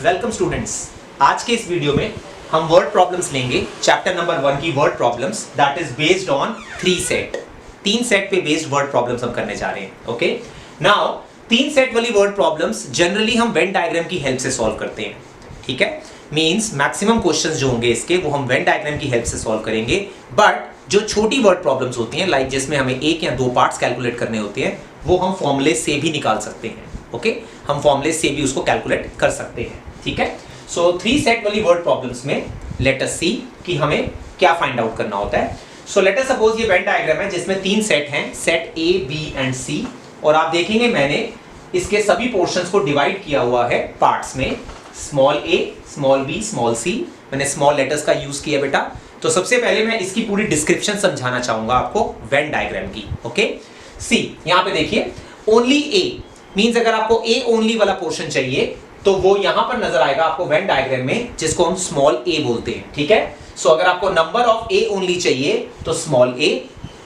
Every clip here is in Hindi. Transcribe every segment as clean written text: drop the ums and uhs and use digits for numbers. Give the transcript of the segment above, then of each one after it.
Welcome students. आज के इस वीडियो में हम वर्ड प्रॉब्लम्स लेंगे, चैप्टर नंबर 1 की word problems that is based on 3 set. 3 set पे बेस्ड वर्ड प्रॉब्लम्स हम करने जा रहे हैं। ओके, नाउ 3 सेट वाली वर्ड प्रॉब्लम्स जनरली हम वेन डायग्राम की हेल्प से सॉल्व करते हैं। ठीक है, मींस मैक्सिमम क्वेश्चंस जो होंगे इसके वो हम वेन डायग्राम की हेल्प से सॉल्व करेंगे। बट जो छोटी वर्ड प्रॉब्लम्स होती हैं, लाइक जिसमें हमें एक या दो पार्ट्स कैलकुलेट करने होते हैं, वो हम फॉर्मूले से भी निकाल सकते हैं। ओके, हम फॉर्मूले से भी उसको कैलकुलेट कर सकते हैं। ठीक है, सो 3 सेट वाली वर्ड प्रॉब्लम्स में लेट अस सी कि हमें क्या फाइंड आउट करना होता है। सो लेट अस सपोज ये वेन डायग्राम है जिसमें 3 सेट हैं, सेट ए बी एंड सी। और आप देखेंगे मैंने इसके सभी पोर्शंस को डिवाइड किया हुआ है पार्ट्स में, स्मॉल ए, स्मॉल बी, स्मॉल सी। मैंने स्मॉल लेटर्स का यूज किया बेटा। तो सबसे पहले मैं इसकी पूरी डिस्क्रिप्शन समझाना चाहूंगा आपको वेन डायग्राम की। ओके, सी यहां पे देखिए, ओनली ए मींस अगर आपको ए ओनली वाला पोर्शन चाहिए तो वो यहां पर नजर आएगा आपको वेन डायग्राम में, जिसको हम स्मॉल ए बोलते हैं। ठीक है, सो अगर आपको नंबर ऑफ ए ओनली चाहिए तो small A,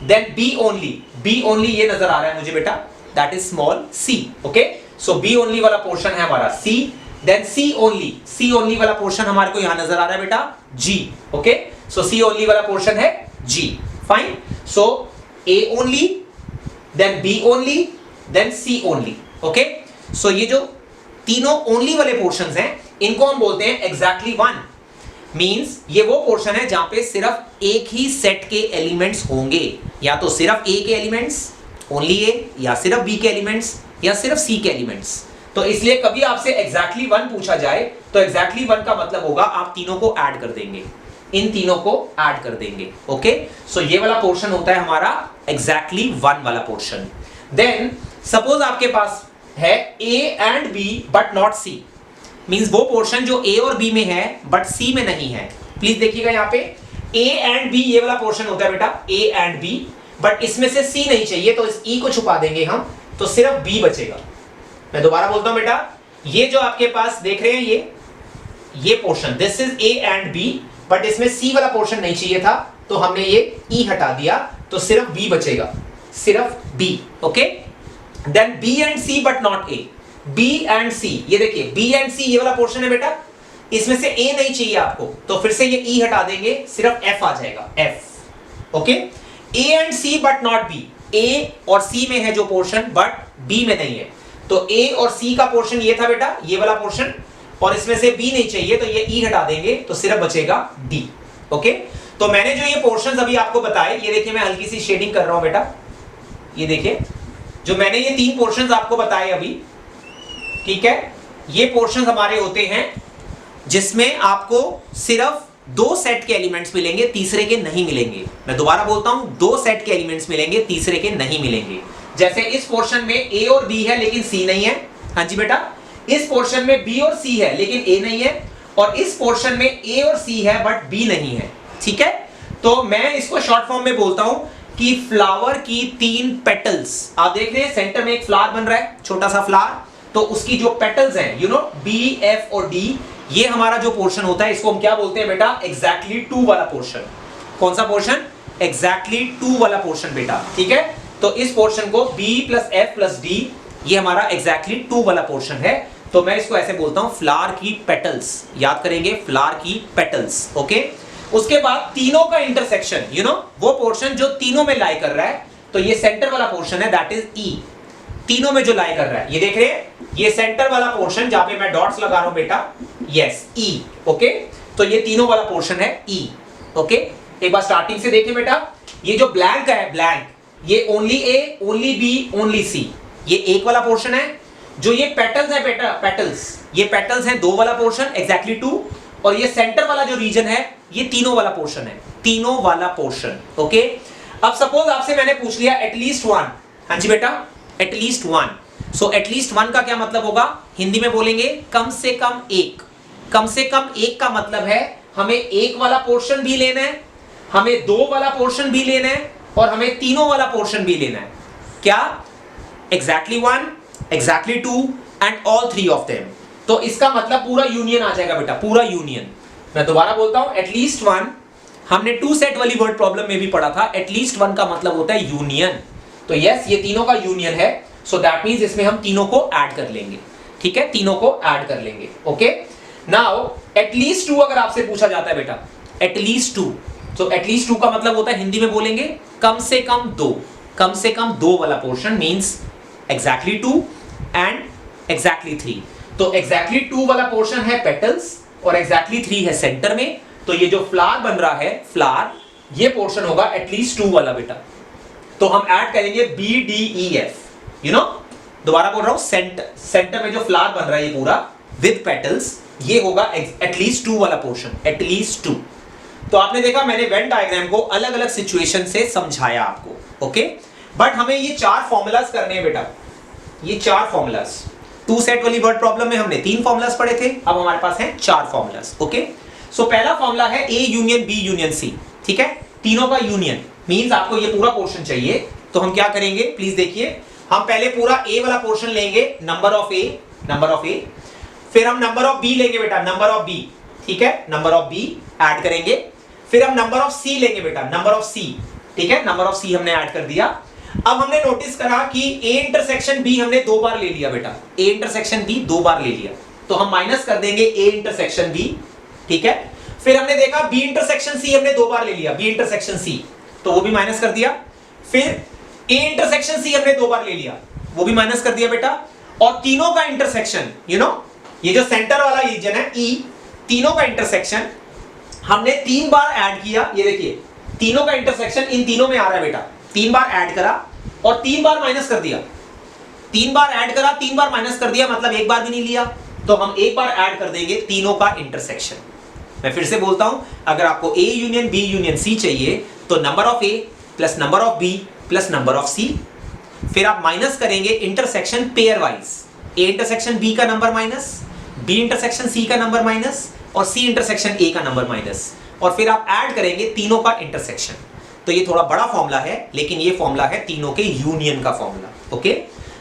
then B only ये नजर आ रहा है मुझे बेटा, that is small C. Okay, so B only वाला पोर्शन है हमारा सी, देन सी ओनली वाला पोर्शन हमारे को यहां नजर आ रहा है बेटा जी। ओके, सो सी ओनली वाला पोर्शन है जी। Fine, so A only, then B only, then C only. Okay, so ये जो तीनों ओनली वाले पोर्शंस हैं इनको हम बोलते हैं एग्जैक्टली वन। मींस ये वो पोर्शन है जहां पे सिर्फ एक ही सेट के एलिमेंट्स होंगे, या तो सिर्फ ए के एलिमेंट्स ओनली ए, या सिर्फ बी के एलिमेंट्स, या सिर्फ सी के एलिमेंट्स। तो इसलिए कभी आपसे एग्जैक्टली वन पूछा जाए तो एग्जैक्टली वन का मतलब होगा आप तीनों को ऐड कर देंगे, इन तीनों को ऐड कर देंगे। ओके, सो ये वाला पोर्शन होता है हमारा एग्जैक्टली वन वाला पोर्शन। देन सपोज आपके पास है A and B but not C, means वो पोर्शन जो ए और बी में है बट सी में नहीं है। प्लीज देखिएगा यहां पे ए एंड बी ये वाला पोर्शन होता है बेटा, ए एंड बी, बट इसमें से सी नहीं चाहिए तो इस ई को छुपा देंगे हम, तो सिर्फ बी बचेगा। मैं दोबारा बोलता हूं बेटा, ये जो आपके पास देख रहे हैं ये portion, this is A and B, but इसमें सी वाला पोर्शन नहीं चाहिए था तो हमने ये ई हटा दिया, तो सिर्फ बी बचेगा, सिर्फ B. Okay, then B and C but not A, B and C, ये देखिए बी एंड सी ये वाला पोर्शन है बेटा, इसमें से ए नहीं चाहिए आपको तो फिर से ये ई हटा देंगे, सिर्फ एफ आ जाएगा, F. Okay, A and C but not B, A और सी में है जो पोर्शन बट बी में नहीं है, तो ए और सी का पोर्शन ये था बेटा, ये वाला पोर्शन, और इसमें से बी नहीं चाहिए तो ये ई हटा देंगे तो सिर्फ बचेगा डी। ओके, तो मैंने जो ये पोर्शंस अभी आपको बताए, ये देखिए मैं हल्की सी शेडिंग कर रहा हूं बेटा, ये देखिए जो मैंने ये 3 पोर्शंस आपको बताए अभी, ठीक है, ये पोर्शंस हमारे होते हैं जिसमें आपको सिर्फ 2 सेट के एलिमेंट्स मिलेंगे, तीसरे के नहीं मिलेंगे। मैं दोबारा बोलता हूं, 2 सेट के एलिमेंट्स मिलेंगे, तीसरे के नहीं मिलेंगे। जैसे इस पोर्शन में ए और बी है लेकिन सी नहीं है। हाँ जी बेटा, इस पोर्शन में बी और सी है लेकिन ए नहीं है, और इस पोर्शन में ए और सी है बट बी नहीं है। ठीक है, तो मैं इसको शॉर्ट फॉर्म में बोलता हूं कि फ्लावर की 3 पेटल्स, आप देख रहे हैं सेंटर में एक फ्लावर बन रहा है, छोटा सा फ्लावर, तो उसकी जो पेटल्स हैं, यू नो, बी, एफ और डी, ये हमारा जो पोर्शन होता है इसको हम क्या बोलते हैं बेटा, एग्जैक्टली 2 वाला पोर्शन। कौन सा पोर्शन? एग्जैक्टली 2 वाला पोर्शन बेटा। ठीक है, तो इस पोर्शन को B plus F plus D, ये हमारा एग्जैक्टली 2 वाला पोर्शन है, तो मैं इसको ऐसे बोलता हूं फ्लावर की पेटल्स। याद करेंगे, फ्लावर की पेटल्स। ओके, उसके बाद तीनों का इंटरसेक्शन, यू नो, वो पोर्शन जो तीनों में लाई कर रहा है, तो ये सेंटर वाला पोर्शन है, दैट इज ई। तीनों में जो लाई कर रहा है, ये देख रहे हैं, ये सेंटर वाला पोर्शन जहां पे मैं डॉट्स लगा रहा हूं बेटा, यस, ई। ओके, तो ये तीनों वाला पोर्शन है ई। ओके, एक बार स्टार्टिंग से देखिए बेटा, ये जो ब्लैंक है, ब्लैंक, ये ओनली ए, ओनली बी, ओनली सी, ये एक वाला पोर्शन है। जो ये पेटल्स है बेटा, पेटल्स, ये पेटल्स है 2 वाला पोर्शन, एग्जैक्टली 2, और ये सेंटर वाला जो रीजन है ये तीनों वाला पोर्शन है, तीनों वाला पोर्शन। ओके, अब सपोज आपसे मैंने पूछ लिया एटलीस्ट 1। हाँ जी बेटा, एटलीस्ट 1। सो एटलीस्ट 1 का क्या मतलब होगा, हिंदी में बोलेंगे कम से कम एक। कम से कम एक का मतलब है हमें एक वाला पोर्शन भी लेना है, हमें 2 वाला पोर्शन भी लेना है, और हमें तीनों वाला पोर्शन भी लेना है। क्या? Exactly 1, exactly 2 and all 3 of them. तो इसका मतलब पूरा यूनियन आ जाएगा बेटा, पूरा यूनियन। मैं दोबारा बोलता हूं, एटलीस्ट 1 हमने 2 सेट वाली वर्ड प्रॉब्लम में भी पढ़ा था, एटलीस्ट 1 का मतलब होता है यूनियन। तो यस, ये तीनों का यूनियन है, सो दैट मींस इसमें हम तीनों को ऐड कर लेंगे। ठीक है, तीनों को ऐड कर लेंगे। ओके, नाउ एटलीस्ट 2 अगर आपसे पूछा जाता है बेटा, एटलीस्ट 2, तो एटलीस्ट 2 का मतलब होता है हिंदी में बोलेंगे कम से कम 2, कम से कम 2 वाला portion means exactly 2 and exactly 3। तो एग्जैक्टली 2 वाला पोर्शन है पेटल्स और एग्जैक्टली 3 है सेंटर में, तो ये जो फ्लावर बन रहा है, फ्लावर, ये पोर्शन होगा एटलीस्ट 2 वाला बेटा। तो हम ऐड करेंगे B D E F, you know, दोबारा बोल रहा हूं, सेंटर में जो फ्लावर बन रहा है ये पूरा विद पेटल्स, ये होगा एटलीस्ट 2 वाला पोर्शन, एटलीस्ट 2। तो आपने देखा मैंने वेन डायग्राम को अलग अलग सिचुएशन से समझाया आपको, ओके। बट हमें ये 4 फॉर्मूलाज करने हैं बेटा, ये 4 फॉर्मूलाज। 2 सेट वाली वर्ड प्रॉब्लम में हमने 3 फॉर्मूलाज पढ़े थे, अब हमारे पास हैं 4 फॉर्मूलाज, ओके। सो पहला फॉर्मूला है A union B union C, ठीक है, तीनों का यूनियन मींस आपको ये पूरा पोर्शन चाहिए। तो हम क्या करेंगे प्लीज देखिए, हम पहले पूरा ए वाला पोर्शन लेंगे, नंबर ऑफ ए, फिर हम नंबर ऑफ बी लेंगे बेटा, नंबर ऑफ बी, ठीक है, नंबर ऑफ बी ऐड करेंगे, फिर हम नंबर ऑफ सी लेंगे बेटा, नंबर ऑफ सी, ठीक है, नंबर ऑफ सी हमने ऐड कर दिया। अब हमने नोटिस करा कि ए इंटरसेक्शन बी हमने 2 बार ले लिया बेटा, ए इंटरसेक्शन बी 2 बार ले लिया, तो हम माइनस कर देंगे ए इंटरसेक्शन बी, ठीक है। फिर हमने देखा बी इंटरसेक्शन सी हमने 2 बार ले लिया, बी इंटरसेक्शन सी, तो वो भी माइनस कर दिया। फिर ए इंटरसेक्शन सी हमने 2 बार ले लिया, वो भी माइनस कर दिया बेटा। और तीनों का इंटरसेक्शन, यू नो, ये जो सेंटर वाला रीजन है ई, तीनों का इंटरसेक्शन हमने 3 बार ऐड किया, ये देखिए तीनों का इंटरसेक्शन इन तीनों में आ रहा है बेटा, 3 बार ऐड करा और 3 बार माइनस कर दिया, 3 बार ऐड करा 3 बार माइनस कर दिया, मतलब एक बार भी नहीं लिया, तो हम एक बार ऐड कर देंगे तीनों का इंटरसेक्शन। मैं फिर से बोलता हूं, अगर आपको A union B union C चाहिए तो number of A plus number of B plus number of C, फिर आप माइनस करेंगे intersection pairwise, A intersection B का number minus, B intersection C का नंबर माइनस और सी इंटरसेक्शन ए का नंबर माइनस, और फिर आप ऐड करेंगे तीनों का इंटरसेक्शन। तो ये थोड़ा बड़ा फॉर्मूला है, लेकिन ये फॉर्मूला है तीनों के यूनियन का formula, okay.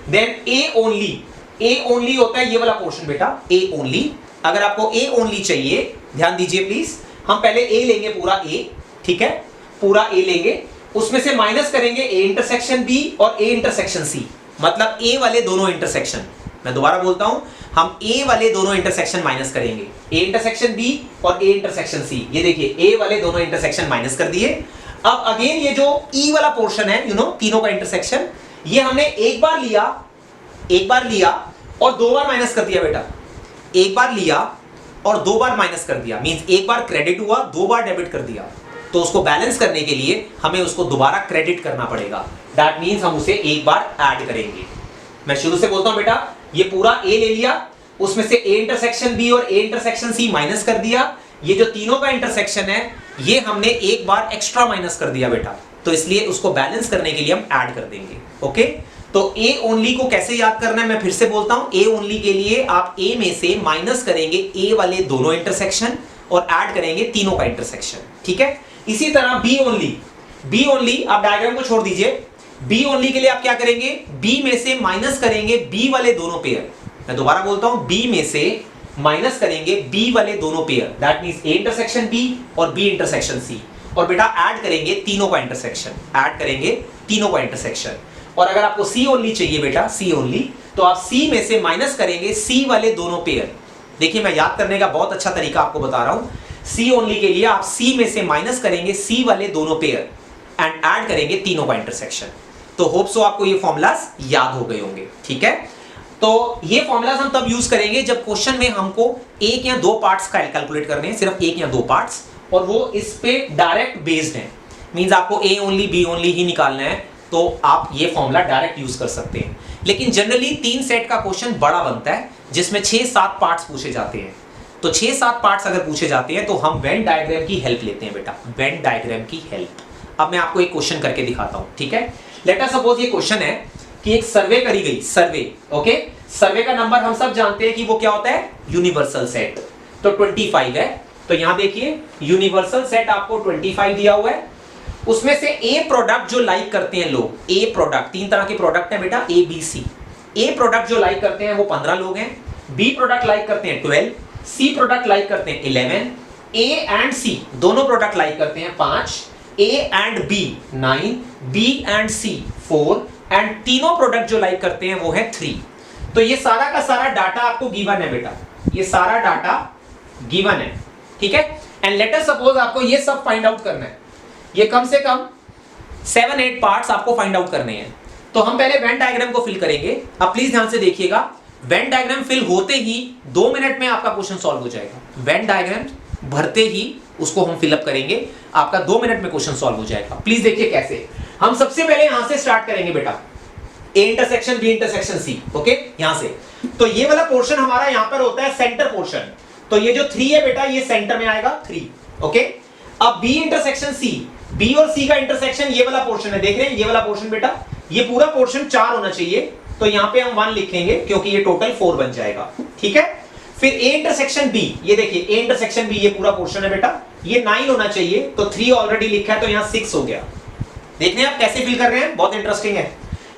Then A only होता है ये वाला पोर्शन बेटा, ए ओनली। अगर आपको ए ओनली चाहिए, ध्यान दीजिए प्लीज, हम पहले ए लेंगे पूरा ए, ठीक है, पूरा ए लेंगे, उसमें से माइनस करेंगे ए इंटरसेक्शन बी और ए इंटरसेक्शन सी, मतलब ए वाले दोनों इंटरसेक्शन। मैं दोबारा बोलता हूं, हम ए वाले दोनों इंटरसेक्शन माइनस करेंगे, ए इंटरसेक्शन बी और ए इंटरसेक्शन सी, ये देखिए ए वाले दोनों इंटरसेक्शन माइनस कर दिए। अब अगेन ये जो ई वाला पोर्शन है, यू नो, तीनों का इंटरसेक्शन, ये हमने एक बार लिया और 2 बार माइनस कर दिया बेटा, एक बार लिया और 2 बार माइनस कर दिया, मींस एक बार क्रेडिट हुआ 2 बार डेबिट कर दिया, तो उसको बैलेंस करने के लिए हमें उसको दोबारा क्रेडिट करना पड़ेगा, दैट मींस हम उसे एक बार ऐड करेंगे। मैं शुरू से बोलता हूं बेटा, ये पूरा ए ले लिया, उसमें से ए इंटरसेक्शन बी और ए इंटरसेक्शन सी माइनस कर दिया, ये जो तीनों का इंटरसेक्शन है ये हमने एक बार एक्स्ट्रा माइनस कर दिया बेटा, तो इसलिए उसको बैलेंस करने के लिए हम ऐड कर देंगे, ओके। तो ए ओनली को कैसे याद करना है मैं फिर से बोलता हूं, ए ओनली के लिए आप ए में से माइनस करेंगे ए वाले दोनों इंटरसेक्शन और ऐड करेंगे तीनों का इंटरसेक्शन, ठीक है। इसी तरह बी ओनली आप डायग्राम को छोड़ दीजिए, बी ओनली के लिए आप क्या करेंगे, बी में से माइनस करेंगे बी वाले दोनों पेयर, मैं दोबारा बोलता हूं, बी में से माइनस करेंगे बी वाले दोनों pair, that means A intersection B और बी इंटरसेक्शन सी, और बेटा ऐड करेंगे तीनों का इंटरसेक्शन, ऐड करेंगे तीनों का इंटरसेक्शन। और अगर आपको सी ओनली चाहिए बेटा, सी ओनली, तो आप सी में से माइनस करेंगे सी वाले दोनों पेयर। देखिए मैं याद करने का बहुत अच्छा तरीका आपको बता रहा हूं, सी ओनली के लिए आप सी में से माइनस करेंगे सी वाले दोनों पेयर एंड ऐड करेंगे तीनों का इंटरसेक्शन। तो होप सो आपको ये फॉर्मूलाज याद हो गए होंगे, ठीक है। तो ये फॉर्मूलाज हम तब यूज करेंगे जब क्वेश्चन में हमको 1 या 2 पार्ट्स कैलकुलेट करने हैं, सिर्फ 1 या 2 पार्ट्स, और वो इस पे डायरेक्ट बेस्ड है, मींस आपको ए ओनली बी ओनली ही निकालना है, तो आप ये फॉर्मूला डायरेक्ट यूज कर सकते हैं। लेकिन जनरली 3 सेट का क्वेश्चन बड़ा बनता है जिसमें 6-7 पार्ट्स पूछे जाते हैं, तो 6-7 पार्ट्स अगर पूछे जाते हैं तो हम वेन डायग्राम की हेल्प लेते हैं बेटा, वेन डायग्राम की हेल्प। अब मैं आपको एक क्वेश्चन करके दिखाता हूं, ठीक है। लेट अस सपोज ये क्वेश्चन है कि एक सर्वे करी गई, सर्वे, ओके। सर्वे का नंबर हम सब जानते हैं कि वो क्या होता है, यूनिवर्सल सेट, तो 25 है। तो यहां देखिए यूनिवर्सल सेट आपको 25 दिया हुआ है, उसमें से ए प्रोडक्ट जो लाइक करते हैं लोग, ए प्रोडक्ट, 3 तरह के प्रोडक्ट हैं बेटा, A B C. A product जो लाइक करते हैं वो 15 लोग हैं, बी प्रोडक्ट लाइक करते हैं 12, सी प्रोडक्ट लाइक करते हैं 11, ए एंड सी दोनों प्रोडक्ट लाइक करते हैं 5, A and B 9, B and C 4 and तीनों प्रोडक्ट जो लाइक करते हैं वो है 3। तो ये सारा का सारा डाटा आपको गिवन है बेटा, ये सारा डाटा गिवन है, ठीक है। एंड लेट अस सपोज आपको ये सब फाइंड आउट करना है, ये कम से कम 7-8 पार्ट्स आपको फाइंड आउट करने हैं। तो हम पहले वेन डायग्राम को फिल करेंगे। अब प्लीज ध्यान से देखिएगा, वेन डायग्राम फिल होते ही 2 मिनट में आपका क्वेश्चन सॉल्व हो जाएगा। वेन डायग्राम भरते ही उसको हम फिलअप करेंगे, आपका 2 मिनट में क्वेश्चन सॉल्व हो जाएगा। प्लीज देखिए कैसे। हम सबसे पहले यहां से स्टार्ट करेंगे बेटा, A intersection B intersection C, okay, यहां से। तो ये वाला पोर्शन हमारा यहां पर होता है सेंटर पोर्शन। तो ये जो 3 है बेटा, ये सेंटर में आएगा 3, ओके। अब B इंटरसेक्शन C, B और C का इंटरसेक्शन ये वाला पोर्शन है, देख रहे हैं ये वाला पोर्शन बेटा, ये पूरा पोर्शन 4 होना चाहिए। तो यहां पे हम 1 लिखेंगे क्योंकि ये टोटल 4 बन जाएगा, ठीक है। फिर A इंटरसेक्शन B, ये देखिए A इंटरसेक्शन B, ये पूरा पोर्शन है बेटा, ये 9 होना चाहिए। तो 3 ऑलरेडी लिखा है तो यहां 6 हो गया। देख रहे हैं आप कैसे फिल कर रहे हैं, बहुत इंटरेस्टिंग है।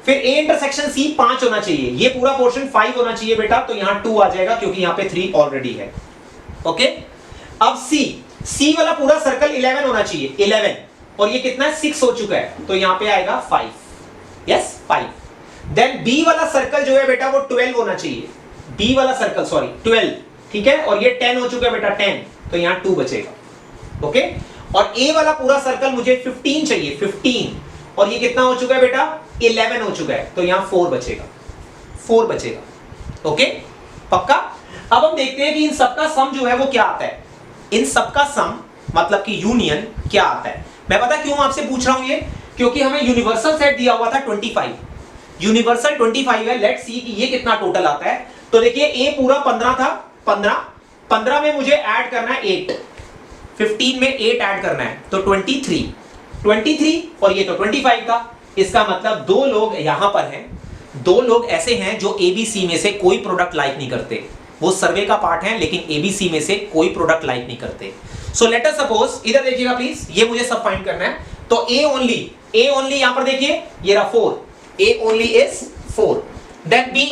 फिर A इंटरसेक्शन C 5 होना चाहिए, ये पूरा पोर्शन 5 होना चाहिए बेटा, तो यहां 2 आ जाएगा क्योंकि यहां पे 3 ऑलरेडी है, ओके। अब C वाला पूरा सर्कल 11 होना चाहिए, 11, और ये कितना है 6 हो चुका है, तो यहां पे आएगा 5, यस 5। देन B वाला सर्कल जो है बेटा वो 12 होना चाहिए, B वाला सर्कल सॉरी 12, ठीक है, और ये 10 हो चुका है बेटा 10, तो यहां 2 बचेगा, ओके। और A वाला पूरा सर्कल मुझे 15 चाहिए, 15, और ये कितना हो चुका है बेटा 11 हो चुका है, तो यहां 4 बचेगा, 4 बचेगा, ओके, पक्का। अब हम देखते हैं कि इन सबका सम जो है वो क्या आता है। इन सबका सम मतलब कि यूनियन क्या आता है। मैं पता क्यों आपसे पूछ रहा हूं ये, क्योंकि हमें यूनिवर्सल सेट दिया हुआ था 25, यूनिवर्सल 25 है। लेट्स सी कि ये कितना टोटल आता है। तो देखिए A पूरा 15 था, 15 में मुझे ऐड करना है 8, 15 में 8 ऐड करना है, तो 23, और ये तो 25 था। इसका मतलब 2 लोग यहां पर हैं, 2 लोग ऐसे हैं जो ABC में से कोई प्रोडक्ट लाइक नहीं करते। वो सर्वे का पार्ट है लेकिन ABC में से कोई प्रोडक्ट लाइक नहीं करते। सो लेट अस सपोज, इधर देखिएगा प्लीज, ये मुझे सब फाइंड करना है। तो A ओनली यहां पर देखिए, ये रहा 4, A only is 4। Then B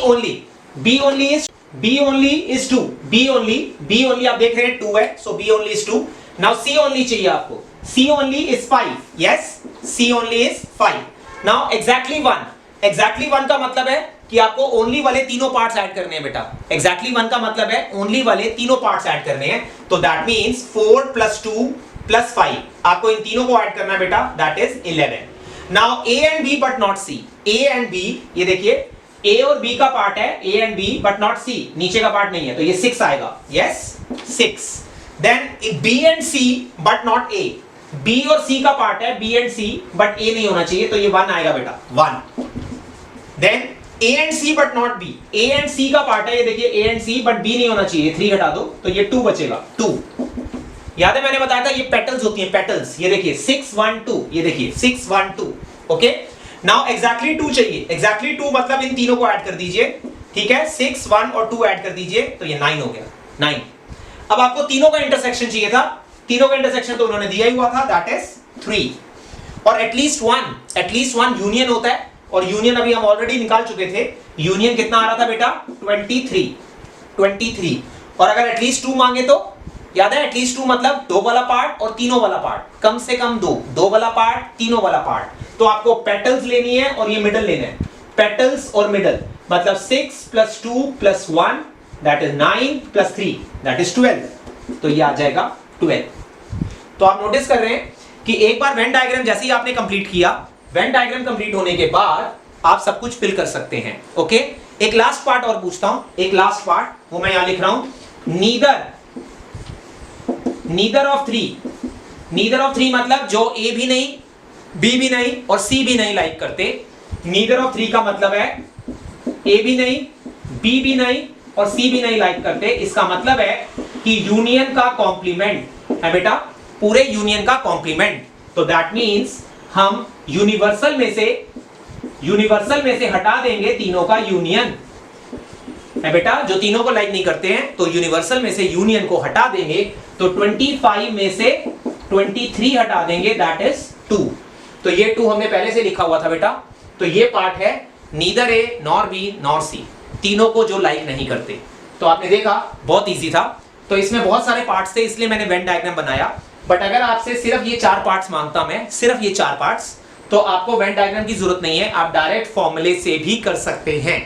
only is 2, B only आप देख रहे हैं 2 है, so B only is 2। Now C only चाहिए आपको, C only is 5, yes C only is 5। Now exactly 1 का मतलब है कि आपको ओनली वाले तीनों पार्ट्स ऐड करने हैं बेटा। एग्जैक्टली 1 का मतलब है ओनली वाले तीनों पार्ट्स ऐड करने हैं। तो दैट मींस 4 + 2 + 5, आपको इन तीनों को ऐड करना है बेटा, that is 11। Now A and B but not C, A and B, ये देखिए A और B का पार्ट है, A and B but not C, नीचे का पार्ट नहीं है, तो ये 6 आएगा, yes 6। Then B and C but not A, B और C का पार्ट है, B and C but A नहीं होना चाहिए, तो ये 1 आएगा बेटा, 1। Then A and C but not B, A and C का पार्ट है, ये देखिए A and C but B नहीं होना चाहिए, 3 हटा दो, तो ये 2 बचेगा, 2। याद है मैंने बताया था ये पेटल्स होती हैं, पेटल्स, ये देखिए 6 1 2, ये देखिए 6 1 2, ओके। नाउ एग्जैक्टली 2 चाहिए, एग्जैक्टली 2 मतलब इन तीनों को ऐड कर दीजिए, ठीक है, 6 1 और 2 ऐड कर दीजिए, तो ये 9 हो गया, 9। अब आपको तीनों का इंटरसेक्शन चाहिए था, तीनों का इंटरसेक्शन तो उन्होंने दिया ही हुआ था, दैट इज 3। और एटलीस्ट वन यूनियन होता है, और यूनियन अभी हम ऑलरेडी निकाल चुके थे। यूनियन कितना आ रहा था बेटा 23। और अगर एटलीस्ट 2 मांगे तो याद है, एटलीस्ट 2 मतलब 2 वाला पार्ट और तीनों वाला पार्ट, कम से कम 2 वाला पार्ट, तीनों वाला पार्ट। तो आपको पेटल्स लेनी है और ये मिडल लेना है, पेटल्स और मिडल, मतलब 6 + 2 + 1 दैट इज 9 + 3 दैट इज 12, तो ये आ जाएगा 12। तो आप नोटिस कर रहे हैं कि एक बार वेन डायग्राम जैसे ही आपने कंप्लीट किया, वेन डायग्राम कंप्लीट होने के बाद आप सब कुछ फिल कर सकते हैं, ओके। एक लास्ट पार्ट और पूछता हूं, एक लास्ट पार्ट, वो मैं यहां लिख रहा हूं, नीदर ऑफ 3 मतलब जो A भी नहीं, B भी नहीं और C भी नहीं लाइक करते। नीदर ऑफ 3 का मतलब है A भी नहीं, B भी नहीं और C भी नहीं लाइक करते। इसका मतलब है कि यूनियन का कॉम्प्लीमेंट है बेटा, पूरे यूनियन का कॉम्प्लीमेंट। तो दैट मींस हम यूनिवर्सल में से हटा देंगे तीनों का यूनियन है बेटा, जो तीनों को लाइक नहीं करते हैं, तो यूनिवर्सल में से यूनियन को हटा देंगे, तो 25 में से 23 हटा देंगे, दैट इज 2। तो ये 2 हमने पहले से लिखा हुआ था बेटा। तो ये पार्ट है neither A nor B nor C, तीनों को जो लाइक नहीं करते। तो आपने देखा बहुत इजी था। तो इसमें बहुत सारे पार्ट्स थे, इसलिए मैंने वेन डायग्राम बनाया। बट अगर आपसे सिर्फ ये 4 पार्ट्स मांगता मैं, सिर्फ ये 4 पार्ट्स, तो आपको वेन डायग्राम की जरूरत नहीं है, आप डायरेक्ट फॉर्मूले से भी कर सकते हैं।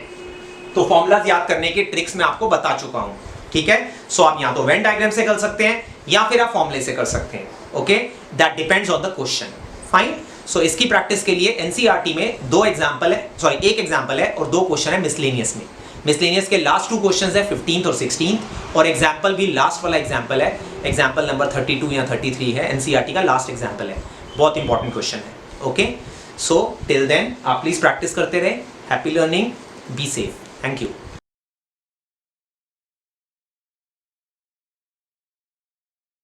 तो फॉर्मूलाज याद करने के ट्रिक्स मैं आपको बता चुका हूं। ठीक है, सो आप या तो वेन डायग्राम से कर सकते हैं या फिर आप फॉर्मूले से कर सकते हैं, okay, that depends on the question, fine. So इसकी प्रैक्टिस के लिए एनसीईआरटी में दो एग्जांपल है, सॉरी एक एग्जांपल है और दो क्वेश्चन है मिसलेनियस में। मिसलेनियस के लास्ट 2 क्वेश्चंस है 15th और 16th, और एग्जांपल भी लास्ट वाला एग्जांपल है, एग्जांपल नंबर 32 या 33 है, एनसीईआरटी का लास्ट एग्जांपल है, बहुत इंपॉर्टेंट क्वेश्चन है, ओके। सो टिल देन आप प्लीज प्रैक्टिस करते रहे, happy learning, be safe, thank you.